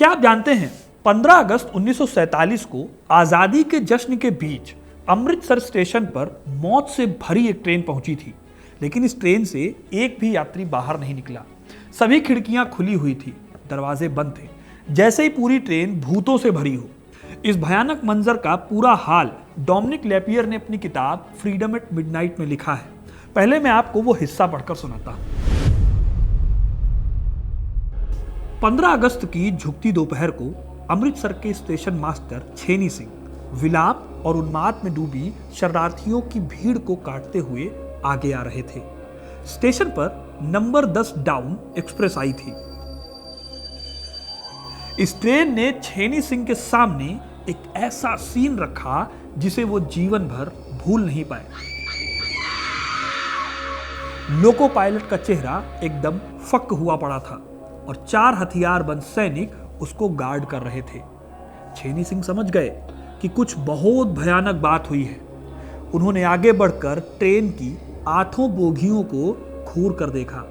क्या आप जानते हैं 15 अगस्त 1947 को आजादी के जश्न के बीच अमृतसर स्टेशन पर मौत से भरी एक ट्रेन पहुंची थी, लेकिन इस ट्रेन से एक भी यात्री बाहर नहीं निकला। सभी खिड़कियां खुली हुई थी, दरवाजे बंद थे, जैसे ही पूरी ट्रेन भूतों से भरी हो। इस भयानक मंजर का पूरा हाल डोमिनिक लेपियर ने अपनी किताब फ्रीडम एट मिडनाइट में लिखा है। पहले मैं आपको वो हिस्सा पढ़कर सुनाता हूं। 15 अगस्त की झुकती दोपहर को अमृतसर के स्टेशन मास्टर छेनी सिंह विलाप और उन्माद में डूबी शरणार्थियों की भीड़ को काटते हुए आगे आ रहे थे। स्टेशन पर नंबर 10 डाउन एक्सप्रेस आई थी। इस ट्रेन ने छेनी सिंह के सामने एक ऐसा सीन रखा जिसे वो जीवन भर भूल नहीं पाए। लोको पायलट का चेहरा एकदम फक हुआ पड़ा था और 4 हथियारबंद सैनिक उसको गार्ड कर रहे थे। छेनी सिंह समझ गए कि कुछ बहुत भयानक बात हुई है। उन्होंने आगे बढ़कर ट्रेन की 8 बोगियों को घूर कर देखा।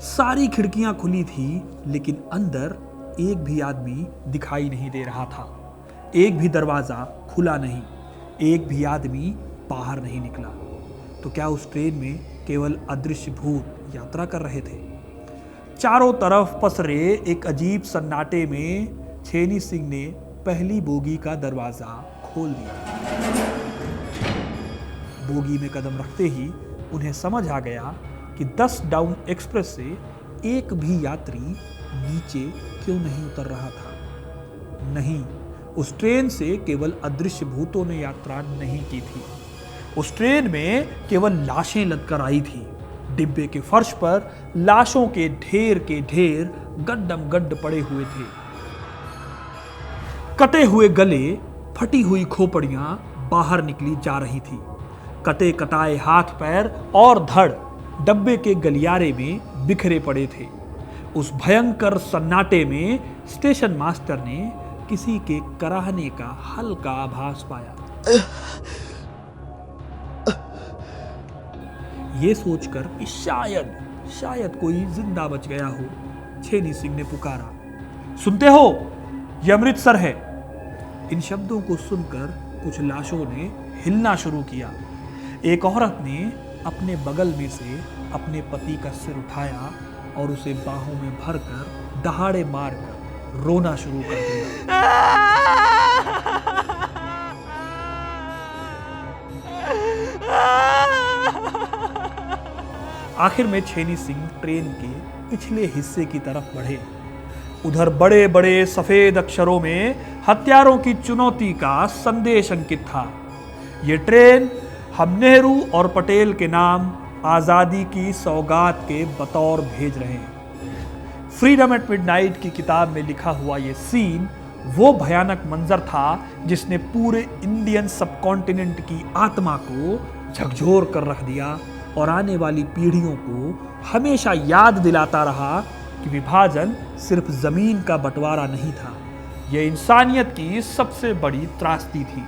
सारी खिड़कियां खुली थी, लेकिन अंदर एक भी आदमी दिखाई नहीं दे रहा था। एक भी दरवाजा खुला नहीं, एक भी आदमी बाहर नहीं निकला। तो क्या उस ट्रेन में केवल अदृश्य भूत यात्रा कर रहे थे? चारों तरफ पसरे एक अजीब सन्नाटे में छेनी सिंह ने पहली बोगी का दरवाजा खोल दिया। बोगी में कदम रखते ही उन्हें समझ आ गया कि 10 डाउन एक्सप्रेस से एक भी यात्री नीचे क्यों नहीं उतर रहा था। नहीं, उस ट्रेन से केवल अदृश्य भूतों ने यात्रा नहीं की थी। उस ट्रेन में केवल लाशें लदकर आई थी। डिब्बे के फर्श पर लाशों के ढेर गड्ढम गड्ढ पड़े हुए थे। कटे हुए गले, फटी हुई खोपड़ियां बाहर निकली जा रही थी। कटे कटाए हाथ पैर और धड़ डब्बे के गलियारे में बिखरे पड़े थे। उस भयंकर सन्नाटे में स्टेशन मास्टर ने किसी के कराहने का हल्का आभास पाया। ये सोचकर कि शायद कोई जिंदा बच गया हो, छेनी सिंह ने पुकारा, सुनते हो, ये अमृतसर है। इन शब्दों को सुनकर कुछ लाशों ने हिलना शुरू किया। एक औरत ने अपने बगल में से अपने पति का सिर उठाया और उसे बाहों में भरकर दहाड़े मारकर रोना शुरू कर दिया। आखिर में छेनी सिंह ट्रेन के पिछले हिस्से की तरफ बढ़े। उधर बड़े बड़े सफेद अक्षरों में हत्यारों की चुनौती का संदेश अंकित था। ये ट्रेन हम नेहरू और पटेल के नाम आजादी की सौगात के बतौर भेज रहे हैं। फ्रीडम एट मिडनाइट की किताब में लिखा हुआ ये सीन वो भयानक मंजर था जिसने पूरे इंडियन सबकॉन्टिनेंट की आत्मा को झकझोर कर रख दिया और आने वाली पीढ़ियों को हमेशा याद दिलाता रहा कि विभाजन सिर्फ जमीन का बंटवारा नहीं था, यह इंसानियत की सबसे बड़ी त्रासदी थी।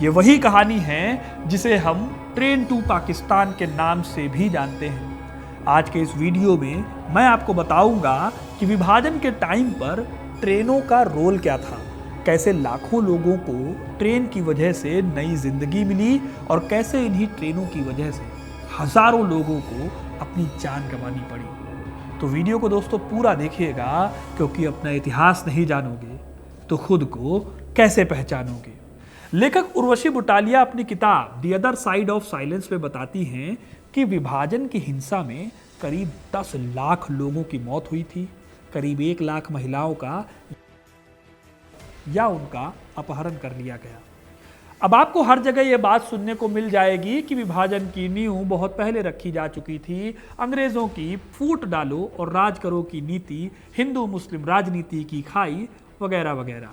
ये वही कहानी है जिसे हम ट्रेन टू पाकिस्तान के नाम से भी जानते हैं। आज के इस वीडियो में मैं आपको बताऊंगा कि विभाजन के टाइम पर ट्रेनों का रोल क्या था, कैसे लाखों लोगों को ट्रेन की वजह से नई जिंदगी मिली और कैसे इन्हीं ट्रेनों की वजह से हजारों लोगों को अपनी जान गंवानी पड़ी। तो वीडियो को दोस्तों पूरा देखिएगा, क्योंकि अपना इतिहास नहीं जानोगे तो खुद को कैसे पहचानोगे। लेखक उर्वशी बुटालिया अपनी किताब the other side of silence में बताती हैं कि विभाजन की हिंसा में करीब 10 लाख लोगों की मौत हुई थी। करीब 1 लाख महिलाओं का या उनका अपहरण कर लिया गया। अब आपको हर जगह यह बात सुनने को मिल जाएगी कि विभाजन की नींव बहुत पहले रखी जा चुकी थी। अंग्रेजों की फूट डालो और राज करो की नीति हिंदू मुस्लिम राजनीति की खाई वगैरह वगैरह।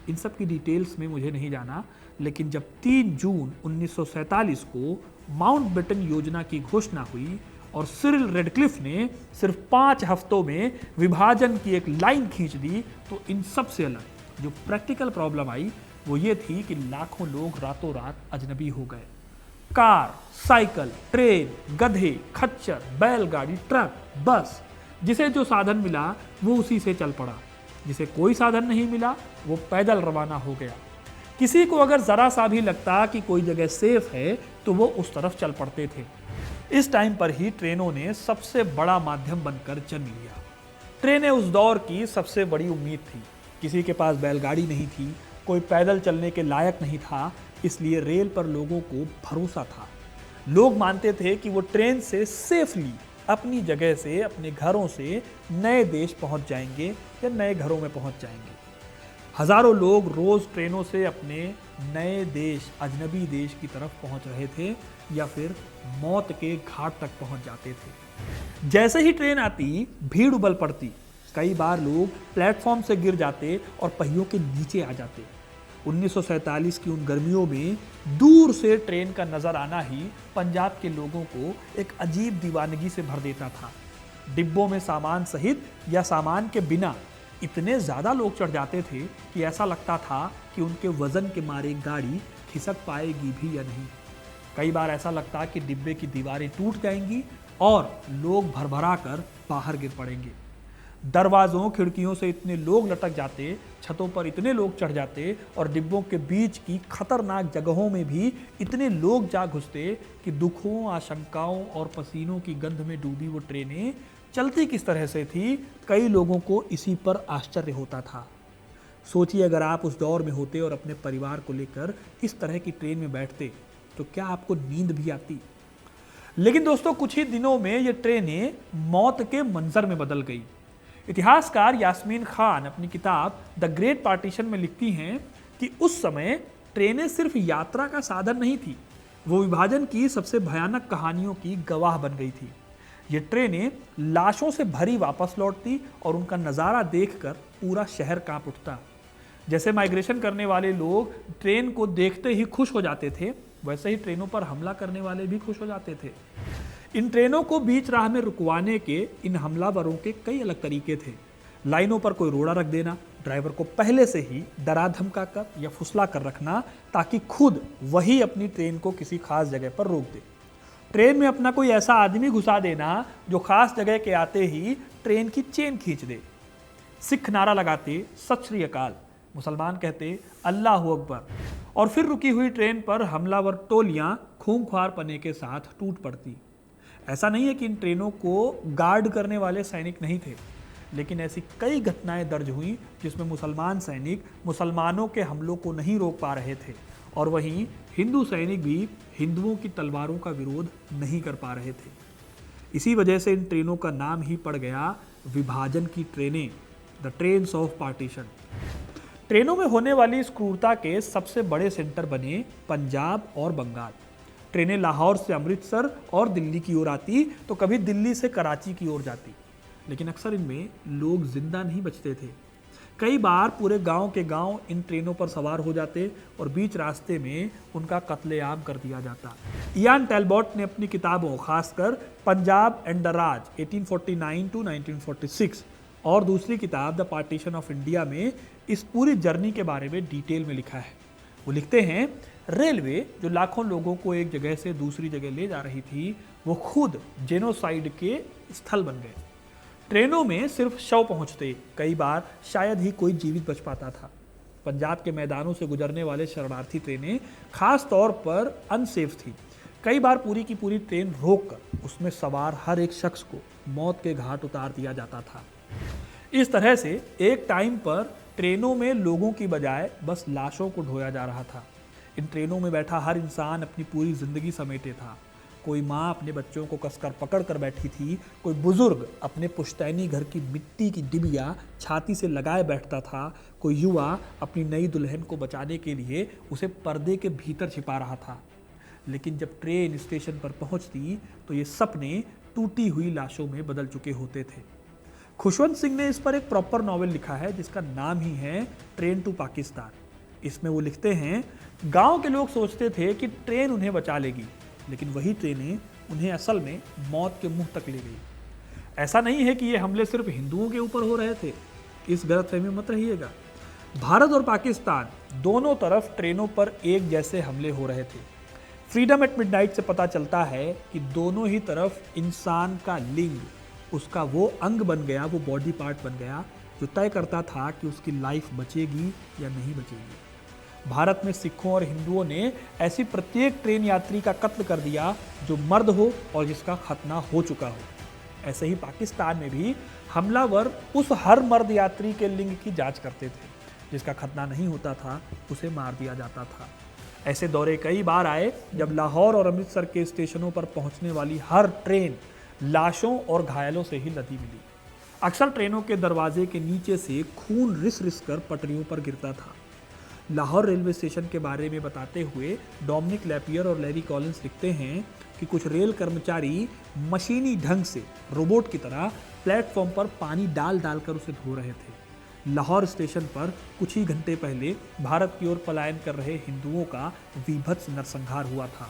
इन सब की डिटेल्स में मुझे नहीं जाना, लेकिन जब 3 जून 1947 को माउंटबेटन योजना की घोषणा हुई और सिरिल रेडक्लिफ ने सिर्फ 5 हफ्तों में विभाजन की एक लाइन खींच दी, तो इन सब से अलग जो प्रैक्टिकल प्रॉब्लम आई वो ये थी कि लाखों लोग रातों रात अजनबी हो गए। कार, साइकिल, ट्रेन, गधे, खच्चर, बैलगाड़ी, ट्रक, बस, जिसे जो साधन मिला वो उसी से चल पड़ा। जिसे कोई साधन नहीं मिला वो पैदल रवाना हो गया। किसी को अगर जरा सा भी लगता कि कोई जगह सेफ है तो वो उस तरफ चल पड़ते थे। इस टाइम पर ही ट्रेनों ने सबसे बड़ा माध्यम बनकर जन्म लिया। ट्रेनें उस दौर की सबसे बड़ी उम्मीद थी। किसी के पास बैलगाड़ी नहीं थी, कोई पैदल चलने के लायक नहीं था, इसलिए रेल पर लोगों को भरोसा था। लोग मानते थे कि वो ट्रेन से सेफली अपनी जगह से, अपने घरों से नए देश पहुंच जाएंगे या नए घरों में पहुंच जाएंगे। हजारों लोग रोज ट्रेनों से अपने नए देश, अजनबी देश की तरफ पहुंच रहे थे या फिर मौत के घाट तक पहुंच जाते थे। जैसे ही ट्रेन आती, भीड़ उबल पड़ती। कई बार लोग प्लेटफॉर्म से गिर जाते और पहियों के नीचे आ जाते। 1947 की उन गर्मियों में दूर से ट्रेन का नजर आना ही पंजाब के लोगों को एक अजीब दीवानगी से भर देता था। डिब्बों में सामान सहित या सामान के बिना इतने ज्यादा लोग चढ़ जाते थे कि ऐसा लगता था कि उनके वजन के मारे गाड़ी खिसक पाएगी भी या नहीं। कई बार ऐसा लगता कि डिब्बे की दीवारें टूट जाएंगी और लोग भरभरा कर बाहर गिर पड़ेंगे। दरवाजों, खिड़कियों से इतने लोग लटक जाते, छतों पर इतने लोग चढ़ जाते और डिब्बों के बीच की खतरनाक जगहों में भी इतने लोग जा घुसते कि दुखों, आशंकाओं और पसीनों की गंध में डूबी वो ट्रेनें चलती किस तरह से थी, कई लोगों को इसी पर आश्चर्य होता था। सोचिए, अगर आप उस दौर में होते और अपने परिवार को लेकर इस तरह की ट्रेन में बैठते तो क्या आपको नींद भी आती? लेकिन दोस्तों, कुछ ही दिनों में ये ट्रेनें मौत के मंजर में बदल गई। इतिहासकार यास्मीन खान अपनी किताब द ग्रेट पार्टीशन में लिखती हैं कि उस समय ट्रेनें सिर्फ यात्रा का साधन नहीं थी, वो विभाजन की सबसे भयानक कहानियों की गवाह बन गई थी। ये ट्रेनें लाशों से भरी वापस लौटती और उनका नज़ारा देखकर पूरा शहर कांप उठता। जैसे माइग्रेशन करने वाले लोग ट्रेन को देखते ही खुश हो जाते थे, वैसे ही ट्रेनों पर हमला करने वाले भी खुश हो जाते थे। इन ट्रेनों को बीच राह में रुकवाने के इन हमलावरों के कई अलग तरीके थे। लाइनों पर कोई रोड़ा रख देना, ड्राइवर को पहले से ही डरा धमका कर या फुसला कर रखना ताकि खुद वही अपनी ट्रेन को किसी खास जगह पर रोक दे। ट्रेन में अपना कोई ऐसा आदमी घुसा देना जो खास जगह के आते ही ट्रेन की चेन खींच दे। सिख नारा लगाते सत श्री अकाल, मुसलमान कहते अल्लाह अकबर, और फिर रुकी हुई ट्रेन पर हमलावर टोलियां खूंखार पने के साथ टूट पड़ती। ऐसा नहीं है कि इन ट्रेनों को गार्ड करने वाले सैनिक नहीं थे, लेकिन ऐसी कई घटनाएं दर्ज हुई जिसमें मुसलमान सैनिक मुसलमानों के हमलों को नहीं रोक पा रहे थे और वहीं हिंदू सैनिक भी हिंदुओं की तलवारों का विरोध नहीं कर पा रहे थे। इसी वजह से इन ट्रेनों का नाम ही पड़ गया विभाजन की ट्रेनें, द ट्रेन्स ऑफ पार्टीशन। ट्रेनों में होने वाली इस क्रूरता के सबसे बड़े सेंटर बने पंजाब और बंगाल। ट्रेनें लाहौर से अमृतसर और दिल्ली की ओर आती तो कभी दिल्ली से कराची की ओर जाती, लेकिन अक्सर इनमें लोग जिंदा नहीं बचते थे। कई बार पूरे गांव के गांव इन ट्रेनों पर सवार हो जाते और बीच रास्ते में उनका कत्लेआम कर दिया जाता। इयान टैलबॉट ने अपनी किताबों, खासकर Punjab and the Raj 1849 to 1946 और दूसरी किताब द पार्टीशन ऑफ इंडिया में इस पूरी जर्नी के बारे में डिटेल में लिखा है। वो लिखते हैं, रेलवे जो लाखों लोगों को एक जगह से दूसरी जगह ले जा रही थी, वो खुद जेनोसाइड के स्थल बन गए। ट्रेनों में सिर्फ शव पहुंचते, कई बार शायद ही कोई जीवित बच पाता था। पंजाब के मैदानों से गुजरने वाले शरणार्थी ट्रेनें खास तौर पर अनसेफ थी। कई बार पूरी की पूरी ट्रेन रोककर उसमें सवार हर एक शख्स को मौत के घाट उतार दिया जाता था। इस तरह से एक टाइम पर ट्रेनों में लोगों की बजाय बस लाशों को ढोया जा रहा था। इन ट्रेनों में बैठा हर इंसान अपनी पूरी जिंदगी समेटे था। कोई माँ अपने बच्चों को कसकर पकड़ कर बैठी थी, कोई बुजुर्ग अपने पुश्तैनी घर की मिट्टी की डिबिया छाती से लगाए बैठता था, कोई युवा अपनी नई दुल्हन को बचाने के लिए उसे पर्दे के भीतर छिपा रहा था। लेकिन जब ट्रेन स्टेशन पर पहुंचती तो ये सपने टूटी हुई लाशों में बदल चुके होते थे। खुशवंत सिंह ने इस पर एक प्रॉपर नॉवेल लिखा है जिसका नाम ही है ट्रेन टू पाकिस्तान। इसमें वो लिखते हैं, गांव के लोग सोचते थे कि ट्रेन उन्हें बचा लेगी, लेकिन वही ट्रेनें उन्हें असल में मौत के मुंह तक ले गई। ऐसा नहीं है कि ये हमले सिर्फ हिंदुओं के ऊपर हो रहे थे, इस गलतफहमी में मत रहिएगा। भारत और पाकिस्तान दोनों तरफ ट्रेनों पर एक जैसे हमले हो रहे थे। फ्रीडम एट मिडनाइट से पता चलता है कि दोनों ही तरफ इंसान का लिंग, उसका वो अंग बन गया, वो बॉडी पार्ट बन गया जो तय करता था कि उसकी लाइफ बचेगी या नहीं बचेगी। भारत में सिखों और हिंदुओं ने ऐसी प्रत्येक ट्रेन यात्री का कत्ल कर दिया जो मर्द हो और जिसका खतना हो चुका हो। ऐसे ही पाकिस्तान में भी हमलावर उस हर मर्द यात्री के लिंग की जांच करते थे, जिसका खतना नहीं होता था उसे मार दिया जाता था। ऐसे दौरे कई बार आए जब लाहौर और अमृतसर के स्टेशनों पर पहुंचने वाली हर ट्रेन लाशों और घायलों से ही लदी मिली। अक्सर ट्रेनों के दरवाजे के नीचे से खून रिस रिस कर पटरियों पर गिरता था। लाहौर रेलवे स्टेशन के बारे में बताते हुए डोमिनिक लैपियर और लैरी कॉलिंस लिखते हैं कि कुछ रेल कर्मचारी मशीनी ढंग से रोबोट की तरह प्लेटफॉर्म पर पानी डाल डालकर उसे धो रहे थे। लाहौर स्टेशन पर कुछ ही घंटे पहले भारत की ओर पलायन कर रहे हिंदुओं का वीभत्स नरसंहार हुआ था।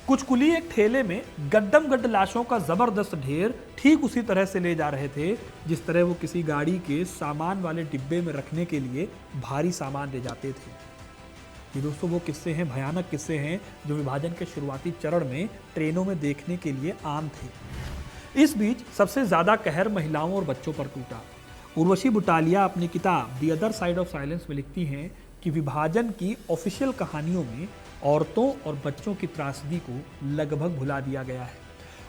कुछ कुली एक ठेले में गड्डम गड्ड लाशों का जबरदस्त ढेर ठीक उसी तरह से ले जा रहे थे जिस तरह वो किसी गाड़ी के सामान वाले डिब्बे में रखने के लिए भारी सामान ले जाते थे। ये दोस्तों वो किस्से हैं, भयानक किस्से हैं जो विभाजन के शुरुआती चरण में ट्रेनों में देखने के लिए आम थे। इस बीच सबसे ज्यादा कहर महिलाओं और बच्चों पर टूटा। उर्वशी बुटालिया अपनी किताब the other side of silence में लिखती हैं कि विभाजन की ऑफिशियल कहानियों में औरतों और बच्चों की त्रासदी को लगभग भुला दिया गया है।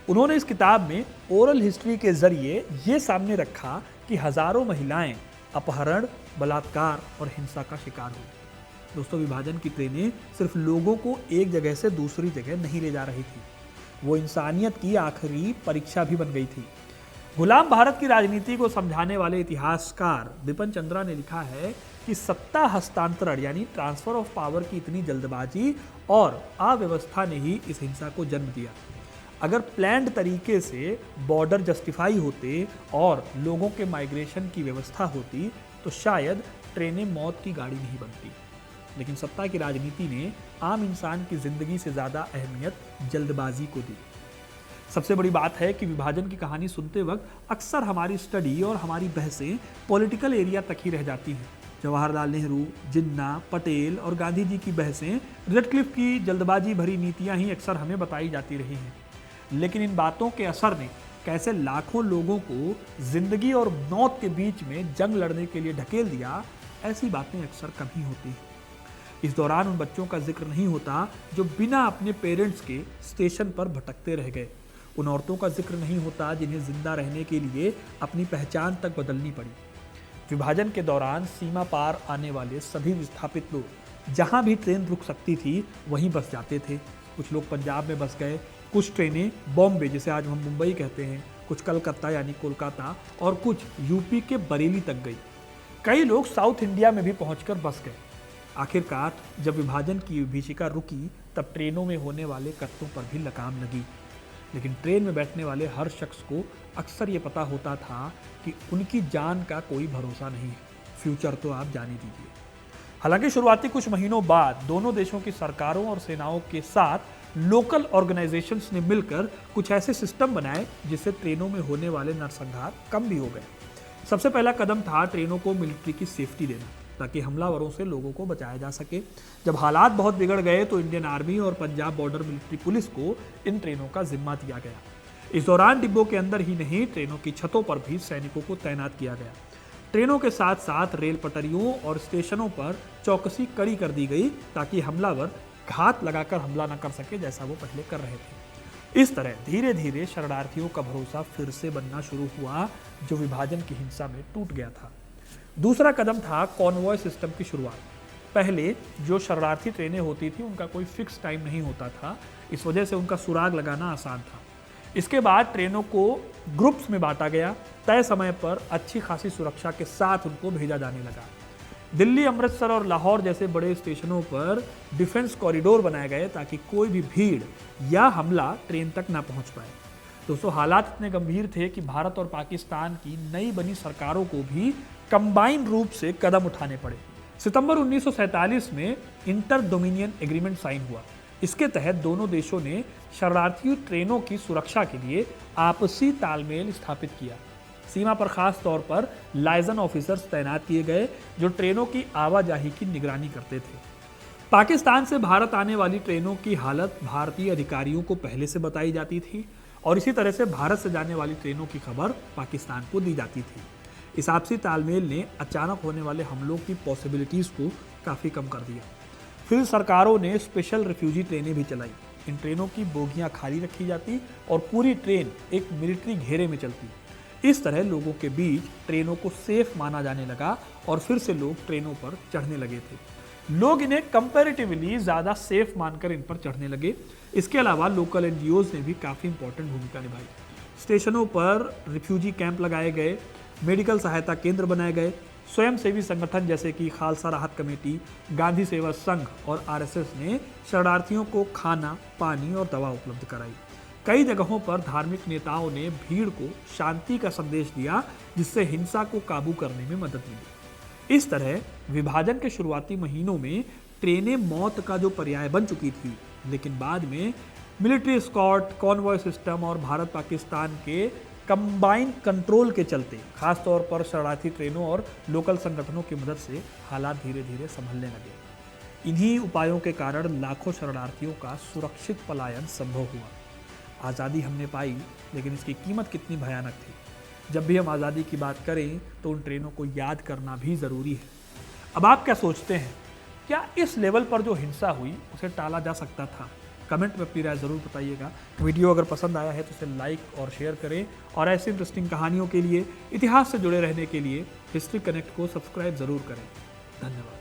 उन्होंने इस किताब में ओरल हिस्ट्री के जरिए ये सामने रखा कि हजारों महिलाएं अपहरण, बलात्कार और हिंसा का शिकार हुई। दोस्तों, विभाजन की ट्रेनें सिर्फ लोगों को एक जगह से दूसरी जगह नहीं ले जा रही थी, वो इंसानियत की आखिरी परीक्षा भी बन गई थी। गुलाम भारत की राजनीति को समझाने वाले इतिहासकार बिपिन चंद्रा ने लिखा है कि सत्ता हस्तांतरण यानी ट्रांसफर ऑफ पावर की इतनी जल्दबाजी और अव्यवस्था ने ही इस हिंसा को जन्म दिया। अगर प्लान्ड तरीके से बॉर्डर जस्टिफाई होते और लोगों के माइग्रेशन की व्यवस्था होती तो शायद ट्रेनें मौत की गाड़ी नहीं बनती। लेकिन सत्ता की राजनीति ने आम इंसान की जिंदगी से ज़्यादा अहमियत जल्दबाजी को दी। सबसे बड़ी बात है कि विभाजन की कहानी सुनते वक्त अक्सर हमारी स्टडी और हमारी बहसें पॉलिटिकल एरिया तक ही रह जाती हैं। जवाहरलाल नेहरू, जिन्ना, पटेल और गांधी जी की बहसें, रेडक्लिफ की जल्दबाजी भरी नीतियां ही अक्सर हमें बताई जाती रही हैं। लेकिन इन बातों के असर ने कैसे लाखों लोगों को जिंदगी और मौत के बीच में जंग लड़ने के लिए ढकेल दिया, ऐसी बातें अक्सर कम ही होती हैं। इस दौरान उन बच्चों का जिक्र नहीं होता जो बिना अपने पेरेंट्स के स्टेशन पर भटकते रह गए। उन औरतों का जिक्र नहीं होता जिन्हें जिंदा रहने के लिए अपनी पहचान तक बदलनी पड़ी। विभाजन के दौरान सीमा पार आने वाले सभी विस्थापित लोग जहां भी ट्रेन रुक सकती थी वहीं बस जाते थे। कुछ लोग पंजाब में बस गए, कुछ ट्रेनें बॉम्बे, जिसे आज हम मुंबई कहते हैं, कुछ कलकत्ता यानी कोलकाता, और कुछ यूपी के बरेली तक गई। कई लोग साउथ इंडिया में भी पहुंचकर बस गए। आखिरकार जब विभाजन की विभीषिका रुकी तब ट्रेनों में होने वाले कत्लों पर भी लगाम लगी। लेकिन ट्रेन में बैठने वाले हर शख्स को अक्सर ये पता होता था कि उनकी जान का कोई भरोसा नहीं है, फ्यूचर तो आप जाने दीजिए। हालांकि शुरुआती कुछ महीनों बाद दोनों देशों की सरकारों और सेनाओं के साथ लोकल ऑर्गेनाइजेशंस ने मिलकर कुछ ऐसे सिस्टम बनाए जिससे ट्रेनों में होने वाले नरसंहार कम भी हो गए। सबसे पहला कदम था ट्रेनों को मिलिट्री की सेफ्टी देना ताकि हमलावरों से लोगों को बचाया जा सके। जब हालात बहुत बिगड़ गए तो इंडियन आर्मी और पंजाब बॉर्डर मिलिट्री पुलिस को इन ट्रेनों का जिम्मा दिया गया। इस दौरान डिब्बों के अंदर ही नहीं, ट्रेनों की छतों पर भी सैनिकों को तैनात किया गया। ट्रेनों के साथ साथ रेल पटरियों और स्टेशनों पर चौकसी कड़ी कर दी गई ताकि हमलावर घात लगाकर हमला न कर सके जैसा वो पहले कर रहे थे। इस तरह धीरे धीरे शरणार्थियों का भरोसा फिर से बनना शुरू हुआ जो विभाजन की हिंसा में टूट गया था। दूसरा कदम था कॉन्वॉय सिस्टम की शुरुआत। पहले जो शरणार्थी ट्रेनें होती थी उनका कोई फिक्स टाइम नहीं होता था, इस वजह से उनका सुराग लगाना आसान था। इसके बाद ट्रेनों को ग्रुप्स में बांटा गया, तय समय पर अच्छी खासी सुरक्षा के साथ उनको भेजा जाने लगा। दिल्ली, अमृतसर और लाहौर जैसे बड़े स्टेशनों पर डिफेंस कॉरिडोर बनाए गए ताकि कोई भी भीड़ या हमला ट्रेन तक ना पहुंच पाए। दोस्तों, हालात इतने गंभीर थे कि भारत और पाकिस्तान की नई बनी सरकारों को भी कंबाइन रूप से कदम उठाने पड़े। सितंबर 1947 में इंटर डोमिनियन एग्रीमेंट साइन हुआ। इसके तहत दोनों देशों ने शरणार्थी ट्रेनों की सुरक्षा के लिए आपसी तालमेल स्थापित किया। सीमा पर खास तौर पर लाइजन ऑफिसर्स तैनात किए गए जो ट्रेनों की आवाजाही की निगरानी करते थे। पाकिस्तान से भारत आने वाली ट्रेनों की हालत भारतीय अधिकारियों को पहले से बताई जाती थी और इसी तरह से भारत से जाने वाली ट्रेनों की खबर पाकिस्तान को दी जाती थी। इस आपसी तालमेल ने अचानक होने वाले हमलों की पॉसिबिलिटीज़ को काफ़ी कम कर दिया। फिर सरकारों ने स्पेशल रिफ्यूजी ट्रेनें भी चलाई। इन ट्रेनों की बोगियां खाली रखी जाती और पूरी ट्रेन एक मिलिट्री घेरे में चलती। इस तरह लोगों के बीच ट्रेनों को सेफ माना जाने लगा और फिर से लोग ट्रेनों पर चढ़ने लगे थे। लोग इन्हें कंपैरेटिवली ज़्यादा सेफ मानकर इन पर चढ़ने लगे। इसके अलावा लोकल एनजीओज ने भी काफ़ी इंपॉर्टेंट भूमिका निभाई। स्टेशनों पर रिफ्यूजी कैंप लगाए गए, मेडिकल सहायता केंद्र बनाए गए, स्वयंसेवी संगठन जैसे कि खालसा राहत कमेटी, गांधी सेवा संघ और आरएसएस ने शरणार्थियों को खाना, पानी और दवा उपलब्ध कराई। कई जगहों पर धार्मिक नेताओं ने भीड़ को शांति का संदेश दिया, जिससे हिंसा को काबू करने में मदद मिली। इस तरह विभाजन के शुरुआती महीनों में ट्रेनें मौत का जो पर्याय बन चुकी थी, लेकिन बाद में मिलिट्री स्कॉट, कॉन्वॉय सिस्टम और भारत पाकिस्तान के कंबाइंड कंट्रोल के चलते, खासतौर पर शरणार्थी ट्रेनों और लोकल संगठनों की मदद से हालात धीरे धीरे संभलने लगे। इन्हीं उपायों के कारण लाखों शरणार्थियों का सुरक्षित पलायन संभव हुआ। आज़ादी हमने पाई, लेकिन इसकी कीमत कितनी भयानक थी। जब भी हम आज़ादी की बात करें तो उन ट्रेनों को याद करना भी ज़रूरी है। अब आप क्या सोचते हैं, क्या इस लेवल पर जो हिंसा हुई उसे टाला जा सकता था? कमेंट में अपनी राय ज़रूर बताइएगा। वीडियो अगर पसंद आया है तो इसे लाइक और शेयर करें, और ऐसी इंटरेस्टिंग कहानियों के लिए, इतिहास से जुड़े रहने के लिए हिस्ट्री कनेक्ट को सब्सक्राइब ज़रूर करें। धन्यवाद।